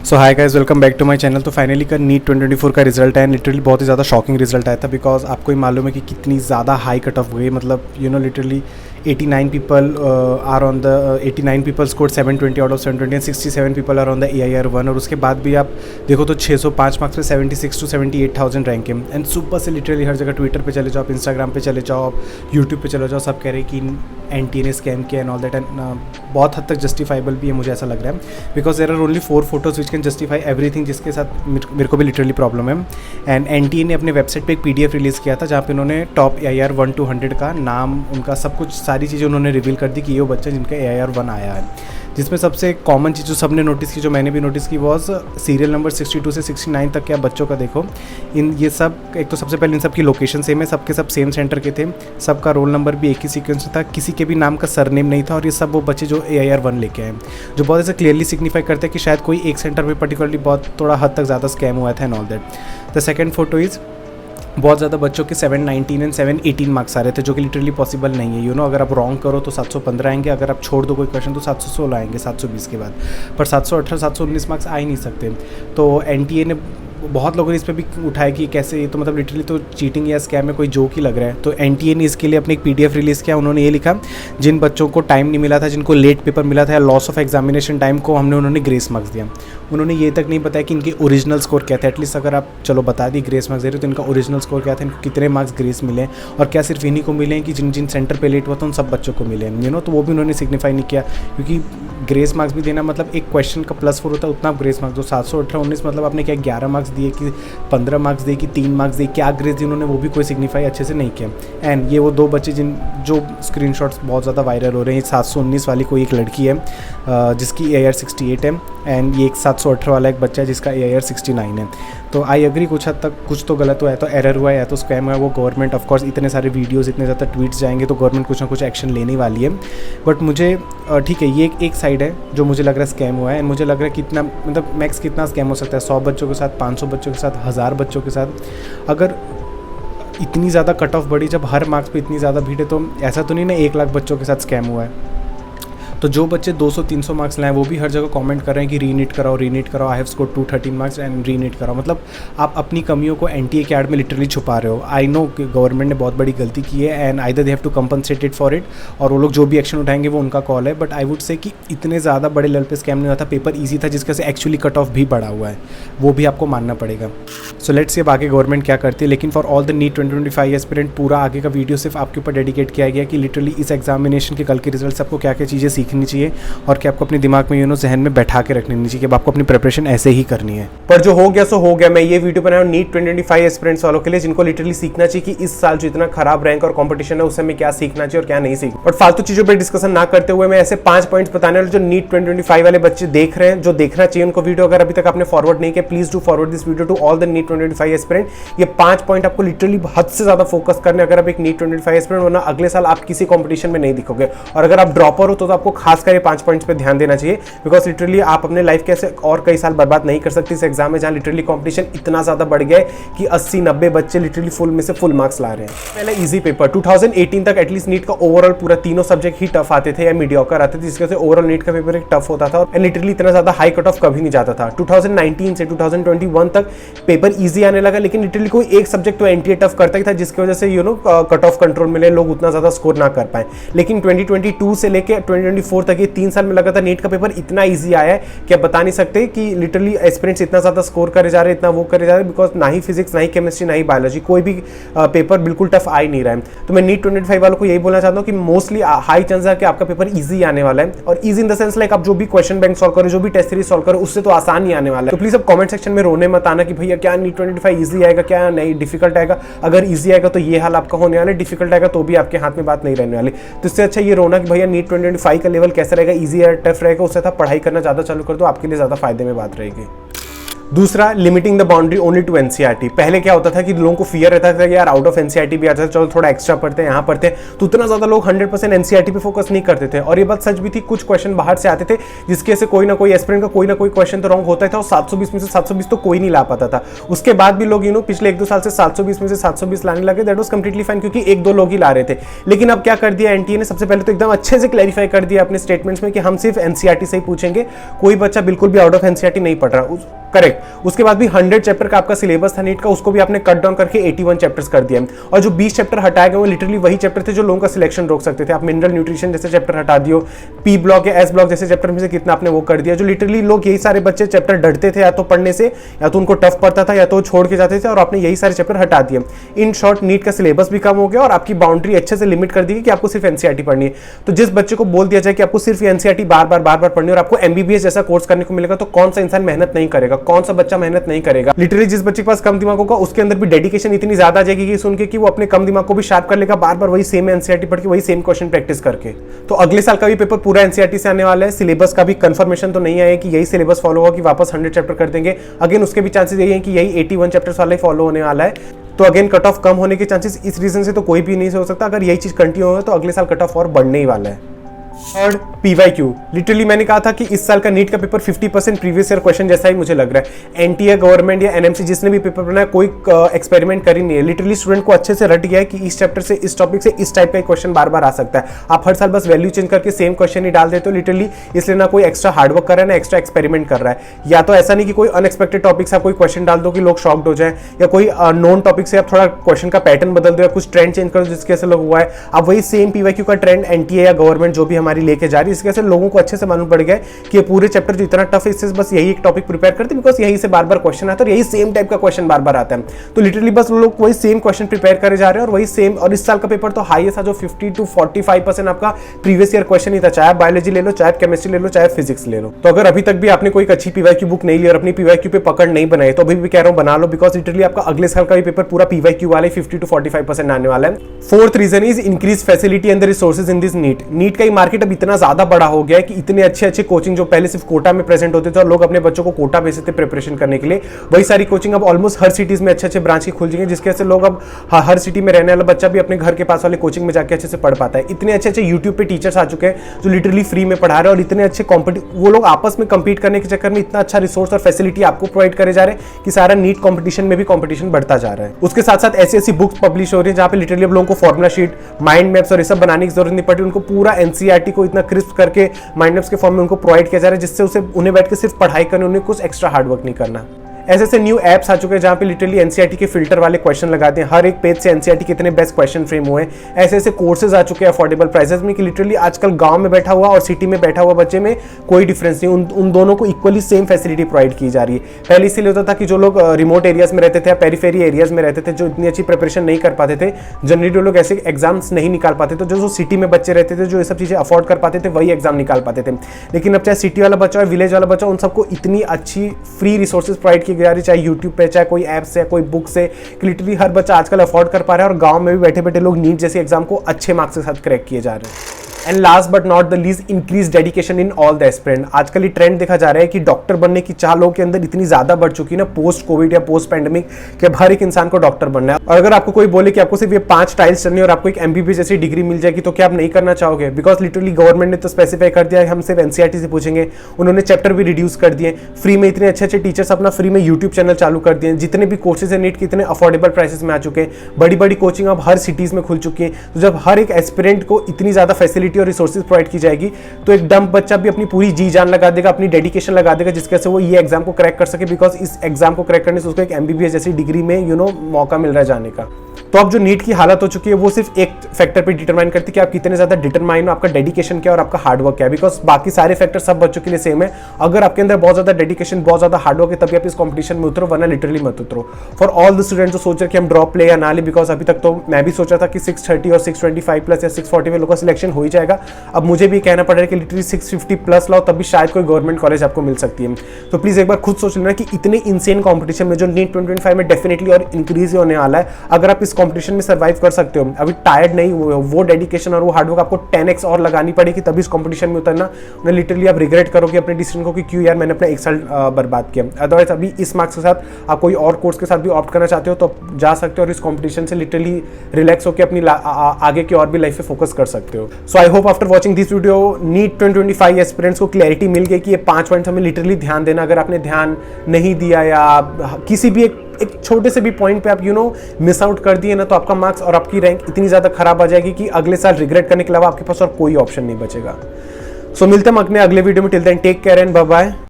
So hi guys, welcome back to my channel. तो finally का NEET 2024 का result है एंड लिटरली बहुत ही ज़्यादा शॉकिंग रिजल्ट आया था बिकॉज आपको ही मालूम है कि कितनी ज़्यादा हाई कट ऑफ हुई। मतलब literally 89 people are on the 89 people scored 720 out of 720 and 67 people are on the AIR1। और उसके बाद भी आप देखो तो 605 मार्क्स पे 76 to 78,000 रैंक है। एंड सुपर से लिटरली हर जगह ट्विटर पे चले जाओ, आप इंस्टाग्राम पे चले जाओ, आप यूट्यूब पे चले जाओ, सब कह रहे हैं कि NTA ने स्कैम किया एंड ऑल दैट। एंड बहुत हद तक जस्टिफाइबल भी है, मुझे ऐसा लग रहा है because there are only 4 photos which can justify everything, जिसके साथ मेरे को भी लिटरली प्रॉब्लम है। एंड NTA ने अपने वेबसाइट पे एक PDF रिलीज़ किया था जहाँ पे उन्होंने टॉप AIR 1 to 100 का नाम, उनका सब कुछ, सारी चीज़ें उन्होंने रिवील कर दी कि ये वो बच्चा जिनका AIR1 आया है। जिसमें सबसे कॉमन चीज़ जो सबने नोटिस की, जो मैंने भी नोटिस की, वॉज सीरियल नंबर 62 से 69 तक के आप बच्चों का देखो। ये सब, एक तो सबसे पहले इन सब की लोकेशन सेम है, सबके सब सेम सेंटर के थे, सबका रोल नंबर भी एक ही सीक्वेंस में था, किसी के भी नाम का सरनेम नहीं था। और ये सब वो बच्चे जो AIR1 लेके आए, जो बहुत ऐसे क्लियरली सिग्निफाई करते हैं कि शायद कोई एक सेंटर में पर्टिकुलरली बहुत थोड़ा हद तक ज़्यादा स्कैम हुआ था and all that. The second photo is बहुत ज़्यादा बच्चों के 719 एंड 718 मार्क्स आ रहे थे, जो कि लिटरली पॉसिबल नहीं है। अगर आप रॉन्ग करो तो 715 आएंगे, अगर आप छोड़ दो कोई क्वेश्चन तो 716 आएंगे 720 के बाद, पर 718 719 मार्क्स आ ही नहीं सकते। तो NTA ने, बहुत लोगों ने इस पर भी उठाया कि कैसे, ये तो मतलब लिटरली तो चीटिंग या स्कैम में कोई जोक ही लग रहा है। तो NTA ने इसके लिए अपने एक PDF रिलीज़ किया। उन्होंने ये लिखा, जिन बच्चों को टाइम नहीं मिला था, जिनको लेट पेपर मिला था या लॉस ऑफ एग्जामिनेशन टाइम को, उन्होंने ग्रेस मार्क्स दिया। उन्होंने ये तक नहीं बताया कि इनके ओरिजिनल स्कोर क्या था। एटलीस्ट अगर आप चलो बता दी ग्रेस मार्क्स दे रहे हो तो इनका ओरिजिनल स्कोर क्या था, इनको कितने मार्क्स ग्रेस मिले, और क्या सिर्फ इन्हीं को मिले हैं कि जिन जिन सेंटर पे लेट हुआ था उन सब बच्चों को मिले तो वो भी उन्होंने सिग्निफाई नहीं किया। क्योंकि ग्रेस मार्क्स भी देना मतलब एक क्वेश्चन का +4 होता है, उतना आप ग्रेस मार्क्स दो। 718 19 मतलब आपने क्या 11 मार्क्स दिए कि 15 मार्क्स दिए कि 3 मार्क्स दिए, क्या ग्रेस दी उन्होंने, वो भी कोई सिग्निफाई अच्छे से नहीं किया। एंड ये वो 2 बच्चे जो स्क्रीनशॉट्स बहुत ज़्यादा वायरल हो रहे हैं। 719 वाली कोई एक लड़की है जिसकी AIR 68 है, एंड ये एक 718 वाला एक बच्चा है जिसका AIR 69 है। तो आई एग्री, कुछ हद तक कुछ तो गलत हुआ है, तो एरर हुआ है या तो स्कैम हुआ है। वो गवर्नमेंट ऑफकोर्स, इतने सारे वीडियोज़, इतने ज़्यादा ट्वीट्स जाएंगे तो गवर्नमेंट कुछ ना कुछ एक्शन लेने वाली है। बट मुझे ठीक है, ये एक साइड है जो मुझे लग रहा है स्कैम हुआ है। एंड मुझे लग रहा है कितना, मतलब मैक्स कितना स्कैम हो सकता है, 100 बच्चों के साथ, 500 बच्चों के साथ, 1000 बच्चों के साथ। अगर इतनी ज़्यादा कट ऑफ बढ़ी, जब हर मार्क्स पे इतनी ज़्यादा भीड़ है, तो ऐसा तो नहीं ना 1 लाख बच्चों के साथ स्कैम हुआ है। तो जो बच्चे 200-300 मार्क्स लाए वो भी हर जगह कमेंट कर रहे हैं कि रीनीट कराओ, I have scored 213 marks and रीनीट कराओ। मतलब आप अपनी कमियों को NTA के ऐड में लिटरली छुपा रहे हो। आई नो कि गवर्नमेंट ने बहुत बड़ी गलती की है and either they have to compensated for it, और वो लोग जो भी एक्शन उठाएंगे वो उनका कॉल है। बट आई वुड से कि इतने ज़्यादा बड़े लेवल पे स्कैम नहीं हुआ था, पेपर ईजी था, जिसका से एक्चुअली कट ऑफ भी बढ़ा हुआ है, वो भी आपको मानना पड़ेगा। सो लेट्स सी अब आगे गवर्नमेंट क्या करती है। लेकिन for all the NEET 2025 aspirant पूरा आगे का वीडियो सिर्फ आपके ऊपर डेडिकेट किया गया कि लिटरली इस एग्जामिनेशन के कल के रिजल्ट से आपको क्या क्या चीज़ें सीखनी चाहिए और क्या आपको अपने दिमाग में जहन में बैठा के रखनी चाहिए कि अब आपको अपनी प्रिपरेशन ऐसे ही करनी है। पर जो हो गया सो हो गया। मैं ये वीडियो बनाया नीट 2025 एस्पिरेंट्स वालों के लिए, जिनको लिटरली सीखना चाहिए कि इस साल जो इतना खराब रैंक और कंपटीशन है उससे हमें क्या सीखना चाहिए और क्या नहीं सीखना। बट फालतू चीजों पर डिस्कशन ना करते हुए मैं ऐसे 5 पॉइंट्स बताने वाले जो नीट 2025 वाले बच्चे देख रहे हैं, जो देखना चाहिए उनको वीडियो। अगर अभी तक आपने फॉरवर्ड नहीं किया, please do forward this video to all the NEET 2025 aspirant. ये 5 पॉइंट आपको लिटरली हद से ज्यादा फोकस करने अगर आप एक नीट 2025 एस्पिरेंट, वरना अगले साल आप किसी कंपटीशन में नहीं दिखोगे। और अगर आप ड्रॉपर हो तो आपको खासकर ये 5 पॉइंट्स पे ध्यान देना चाहिए, बिकॉज लिटरली आप अपने लाइफ के ऐसे और कई साल बर्बाद नहीं कर सकते इस एग्जाम में, जहां लिटरली कंपटीशन इतना ज्यादा बढ़ गया है कि 80-90 बच्चे लिटरली फुल में से फुल मार्क्स ला रहे हैं। पहले इजी पेपर 2018 तक एटलीस्ट नीट का ओवरऑल पूरा तीनों सब्जेक्ट ही टफ आते थे या मीडियोकर आते थे, जिसकी वजह से ओवरऑल नीट का पेपर एक टफ होता था और लिटरली इतना ज्यादा हाई कट ऑफ कभी नहीं जाता था। 2019 से 2021 तक पेपर इजी आने लगा, लेकिन लिटरली कोई एक सब्जेक्ट तो NTA टफ करता ही था, जिसकी वजह से कट ऑफ कंट्रोल मिले, लोग उतना ज्यादा स्कोर ना कर पाए। लेकिन 2022 से लेकर 2024 तक ये 3 साल में लगातार नीट का पेपर इतना इजी आया है कि आप बता नहीं सकते कि लिटरली एस्पिरेंट्स इतना ज्यादा स्कोर करे जा रहे हैं, इतना वो करे जा रहे हैं, बिकॉज ना ही फिजिक्स, ना ही केमिस्ट्री, ना ही बायोलॉजी, कोई भी पेपर बिल्कुल टफ आ ही नहीं रहा है। तो मैं नीट 2025 वालों को यही बोलना चाहता हूँ कि मोस्टली हाई चांस है कि आपका पेपर इजी आने वाला है, और easy in the sense like आप जो भी क्वेश्चन बैंक सॉल्व करो, जो भी टेस्ट सीरीज सॉल्व करो, उससे तो आसान ही आने वाला है। तो प्लीज अब कमेंट सेक्शन में रोने मत आना कि भैया क्या नीट 25 इजी आएगा, क्या नहीं डिफिकल्ट आएगा। अगर इजी आएगा तो ये हाल आपका होने वाला है, डिफिकल्ट आएगा तो भी आपके हाथ में बात नहीं रहने वाली। तो इससे अच्छा ये रोना कि भैया नीट 2025 का लेवल कैसा रहेगा, इजी या टफ रहेगा, उससे था पढ़ाई करना ज्यादा चालू कर दो, आपके लिए ज्यादा फायदे में बात रहेगी। दूसरा, limiting the boundary only to NCERT. पहले क्या होता था कि लोगों को फियर रहता था कि यार आउट ऑफ एनसीईआरटी भी आता था, चलो थोड़ा एक्स्ट्रा पढ़ते हैं, यहाँ पढ़ते हैं, तो उतना ज्यादा लोग 100% एनसीईआरटी पे फोकस नहीं करते थे। और ये बात सच भी थी, कुछ क्वेश्चन बाहर से आते थे जिसके से कोई ना कोई एस्पिरेंट का कोई ना कोई क्वेश्चन तो रॉन्ग होता ही था, और 720 में से 720 तो कोई नहीं ला पाता था। उसके बाद भी लोग पिछले 1-2 साल से 720 में से 720 लाने लगे, दैट वाज कंप्लीटली फाइन, क्योंकि 1-2 लोग ही ला रहे थे। लेकिन अब क्या कर दिया एनटीए ने, सबसे पहले तो एकदम अच्छे से क्लैरिफाई कर दिया अपने स्टेटमेंट्स में कि हम सिर्फ एनसीईआरटी से ही पूछेंगे, कोई बच्चा बिल्कुल भी आउट ऑफ एनसीईआरटी नहीं पढ़ रहा। करेक्ट। उसके बाद भी 100 चैप्टर का आपका सिलेबस था नीट का, उसको भी आपने कट डाउन करके 81 चैप्टर्स कर दिया। और जो 20 चैप्टर हटाए गए वो लिटरली वही चैप्टर थे जो लोगों का सिलेक्शन रोक सकते थे। आप मिनरल न्यूट्रिशन जैसे चैप्टर हटा दियो, पी ब्लॉक या एस ब्लॉक जैसे चैप्टर में से कितना आपने वो कर दिया, जो लिटरली लोग यही सारे बच्चे चैप्टर डरते थे या तो पढ़ने से, या तो उनको टफ पड़ता था, या तो छोड़ के जाते थे, और आपने यही सारे चैप्टर हटा दिए। इन शॉर्ट नीट का सिलेबस भी कम हो गया और आपकी बाउंड्री अच्छे से लिमिट कर दी गई कि आपको सिर्फ एनसीईआरटी पढ़नी है। तो जिस बच्चे को बोल दिया जाए कि आपको सिर्फ एनसीईआरटी बार बार पढ़नी है और आपको एमबीबीएस जैसा कोर्स करने को मिलेगा, तो कौन सा इंसान मेहनत नहीं करेगा, कौन सा बच्चा मेहनत नहीं करेगा। लिटरली जिस बच्चे के पास कम दिमाग होगा उसके अंदर भी डेडिकेशन इतनी ज्यादा आ जाएगी कि सुन के कि वो अपने कम दिमाग को भी शार्प कर लेगा, बार बार वही सेम एनसीईआरटी पढ़ के वही सेम क्वेश्चन प्रैक्टिस करके। तो अगले साल का भी पेपर पूरा एनसीईआरटी से आने वाला है। सिलेबस का भी कंफर्मेशन तो नहीं आया कि यही सिलेबस फॉलो होगा कि वापस 100 चैप्टर कर देंगे। अगेन उसके भी चांसेस यही है कि यही 81 चैप्टर्स वाला ही फॉलो होने वाला है। तो अगेन कट ऑफ कम होने के चांसेस इस रीजन से तो कोई भी नहीं हो सकता। अगर यही चीज कंटिन्यू होगा तो अगले साल कट ऑफ और बढ़ने ही वाला है। Third, PYQ. लिटरली मैंने कहा था कि इस साल का नीट का पेपर 50% प्रीवियस ईयर क्वेश्चन जैसा ही मुझे लग रहा है। एनटीए, गवर्नमेंट या एनएमसी जिसने भी पेपर बनाया कोई एक्सपेरिमेंट कर ही नहीं है। लिटरली स्टूडेंट को अच्छे से रट गया है कि इस चैप्टर से, इस टॉपिक से इस टाइप का क्वेश्चन बार बार आ सकता है। आप हर साल बस वैल्यू चेंज करके सेम क्वेश्चन ही डाल देते हो लिटरली, इसलिए ना कोई एक्स्ट्रा हार्डवर्क कर रहा है ना एक्स्ट्रा एक्सपेरिमेंट कर रहा है। या तो ऐसा नहीं कि कोई अनएक्सपेक्टेड टॉपिक से आप कोई क्वेश्चन डाल दो कि लोग शॉक्ड हो जाए, या कोई नॉन टॉपिक से आप थोड़ा क्वेश्चन का पैटर्न बदल दो या कुछ ट्रेंड चेंज कर दो जिसके से लोग हुआ है। अब वही सेम पीवाईक्यू का ट्रेंड एनटीए या गवर्नमेंट जो भी हमारी लेके जा रही है, इसके से लोगों को अच्छे से मालूम पड़ गया कि ये पूरे चैप्टर जो इतना टफ है इससे बस यही एक टॉपिक प्रिपेयर करते हैं, बिकॉज यही से बार बार क्वेश्चन आता है और यही सेम टाइप का क्वेश्चन बार बार आता है। तो लिटरली बस लोग वही सेम क्वेश्चन प्रिपेयर करे जा रहे हैं और वही सेम। और इस साल का पेपर तो हाईएस्ट था जो 50 to 45% आपका प्रीवियस ईयर क्वेश्चन ही था, चाहे बायोलॉजी ले लो, चाहे केमिस्ट्री ले लो, चाहे फिजिक्स ले लो। तो अगर अभी तक भी आपने कोई अच्छी पीवाईक्यू बुक नहीं ली और अपनी पीवाईक्यू पे पकड़ नहीं बनाई तो अभी भी कह रहा हूं बना लो, बिकॉज लिटरली आपका अगले साल का भी पेपर पूरा पीवाईक्यू वाला 50 to 45% आने वाला है। Fourth reason is increase facility and the resources in this NEET. NEET का मार्केट अब इतना ज्यादा बड़ा हो गया है कि इतने अच्छे कोचिंग जो पहले सिर्फ कोटा में प्रेजेंट होते थे और लोग अपने बच्चों को कोटा भेजते थे प्रिपरेशन करने के लिए, वही सारी कोचिंग अब ऑलमोस्ट हर सिटीज में अच्छे ब्रांच की खुल जाएंगे, जिसके वजह से लोग अब हर सिटी में रहने वाला बच्चा भी अपने घर के पास वाले कोचिंग में जाके अच्छे से पढ़ पाता है। इतने अच्छे यूट्यूब पे टीचर्स आ चुके हैं जो लिटरली फ्री में पढ़ा रहे हैं और इतने अच्छे वो लोग आपस में कंपीट करने के चक्कर में इतना अच्छा रिसोर्स और फैसिलिटी आपको प्रोवाइड करे जा रहे हैं कि सारा नीट कॉम्पिटिशन में भी कॉम्पिटिशन बढ़ता जा रहा है। उसके साथ साथ ऐसी बुक्स पब्लिश हो रही है जहां पे लिटरली अब लोगों को फॉर्मुला शीट, माइंड मैप्स और ये सब बनाने की जरूरत नहीं पड़ती, उनको पूरा एनसीईआरटी को इतना क्रिस्प करके माइंड मैप्स के फॉर्म में उनको प्रोवाइड किया जा रहा है, जिससे उसे उन्हें बैठ के सिर्फ पढ़ाई करनी, उन्हें कुछ एक्स्ट्रा हार्डवर्क नहीं करना। ऐसे न्यू एप्स आ चुके हैं जहां पे लिटरली एनसीईआरटी के फिल्टर वाले क्वेश्चन लगाते हैं, हर एक पेज से एनसीईआरटी कितने बेस्ट क्वेश्चन फ्रेम हुए हैं। ऐसे कोर्सेज आ चुके हैं अफोर्डेबल प्राइसेस में कि लिटरली आजकल गांव में बैठा हुआ और सिटी में बैठा हुआ बच्चे में कोई डिफरेंस नहीं, उन दोनों को इक्वली सेम फैसिलिटी प्रोवाइड की जा रही है। पहले इसीलिए होता था कि जो लोग रिमोट एरियाज में रहते थे या पेरिफेरी एरियाज में रहते थे, जो इतनी अच्छी प्रिपरेशन नहीं कर पाते थे, जनरली लोग ऐसे एग्जाम्स नहीं निकाल पाते, तो जो सिटी में बच्चे रहते थे जो ये सब चीजें अफोर्ड कर पाते थे वही एग्जाम निकाल पाते थे। लेकिन अब चाहे सिटी वाला बच्चा हो, विलेज वाला बच्चा, उन सबको इतनी अच्छी फ्री रिसोर्सेज प्रोवाइड की जा रही है, चाहे यूट्यूब पे, चाहे कोई ऐप से, कोई बुक से, लिटरली हर बच्चा आजकल अफोर्ड कर पा रहा है और गांव में भी बैठे बैठे लोग नीट जैसे एग्जाम को अच्छे मार्क्स के साथ क्रैक किए जा रहे हैं। And last but not the least, increase dedication in all the aspirant. आजकल ये ट्रेंड देखा जा रहा है कि डॉक्टर बनने की चाह लोगों के अंदर इतनी ज्यादा बढ़ चुकी है ना, पोस्ट कोविड या पोस्ट पैंडेमिक, कि हर एक इंसान को डॉक्टर बनना है। और अगर आपको कोई बोले कि आपको सिर्फ ये 5 टाइल्स चलनी है और आपको एक एमबीबीएस जैसी डिग्री मिल जाएगी, तो क्या आप नहीं करना चाहोगे? बिकॉज लिटरली गवर्नमेंट ने तो स्पेसिफाई कर दिया है हम सिर्फ एनसीईआरटी से पूछेंगे। उन्होंने चैप्टर भी रिड्यूस कर दिए, फ्री में इतने अच्छे टीचर्स अपना फ्री में यूट्यूब चैनल चालू कर दिए, जितने भी कोर्सेज है नीट के इतने अफोर्डेबल प्राइसेस में आ चुके हैं, बड़ी बड़ी कोचिंग अब हर सिटीज में खुल चुकी है। तो जब हर एक एस्पिरेंट को इतनी ज्यादा फैसिलिटी और रिसोर्सेज प्रोवाइड की जाएगी तो एक डम्प बच्चा भी अपनी पूरी जी जान लगा देगा, अपनी डेडिकेशन लगा देगा, जिसके वजह से वो ये एग्जाम को क्रैक कर सके। बिकॉज इस एग्जाम को क्रैक करने से उसको एक एमबीबीएस जैसी डिग्री में मौका मिल रहा है जाने का। तो अब जो नीट की हालत हो चुकी है वो सिर्फ एक फैक्टर पे डिटरमाइन करती है कि आप कितने ज्यादा डिटरमाइन हो, आपका डेडिकेशन क्या और आपका हार्डवर्क क्या है। बिकॉज बाकी सारे फैक्टर सब बच्चों के लिए सेम है। अगर आपके अंदर बहुत ज्यादा डेडिकेशन, बहुत ज्यादा हार्डवर्क है, तभी आप इस कॉम्पिटिशन में उतरो, वरना लिटरली मत उतरो। फॉर ऑल द स्टूडेंट जो सोच रहे कि हम ड्रॉप ले या ना ले, बिकॉज अभी तक तो मैं भी सोचा था कि 630 और 625 प्लस या 640 में लोगों का सिलेक्शन हो ही जाएगा। अब मुझे भी कहना पड़ रहा है कि लिटरली 650 प्लस लाओ, तभी शायद कोई गवर्नमेंट कॉलेज आपको मिल सकती है। तो प्लीज एक बार खुद सोच लेना कि इतने इंसेन कॉम्पिटिशन में जो नीट 2025 में डेफिनेटली और इंक्रीज होने वाला है, अगर आप इस कंपटीशन में सर्वाइव कर सकते हो। अभी टायर्ड नहीं हुए हो, वो डेडिकेशन और वो हार्डवर्क आपको 10x और लगानी पड़ेगी तभी इस कंपटीशन में उतरना। उन्हें लिटरली आप रिग्रेट करोगे अपने डिसीजन को कि क्यों यार मैंने अपना 1 साल बर्बाद किया। अदरवाइज अभी इस मार्क्स के साथ आप कोई और कोर्स के साथ भी ऑप्ट करना चाहते हो तो आप जा सकते हो और इस कॉम्पिटिशन से लिटरली रिलैक्स होकर अपनी आगे की और भी लाइफ पे फोकस कर सकते हो। So I hope after watching this video NEET 2025 aspirants को क्लैरिटी मिल गई कि ये 5 पॉइंट्स हमें लिटरली ध्यान देना। अगर आपने ध्यान नहीं दिया या किसी भी एक छोटे से भी पॉइंट पे आप मिस आउट कर दिए ना, तो आपका मार्क्स और आपकी रैंक इतनी ज़्यादा खराब आ जाएगी कि अगले साल रिग्रेट करने के अलावा आपके पास और कोई ऑप्शन नहीं बचेगा। सो मिलते हैं अपने अगले वीडियो में। Till then take care and bye bye.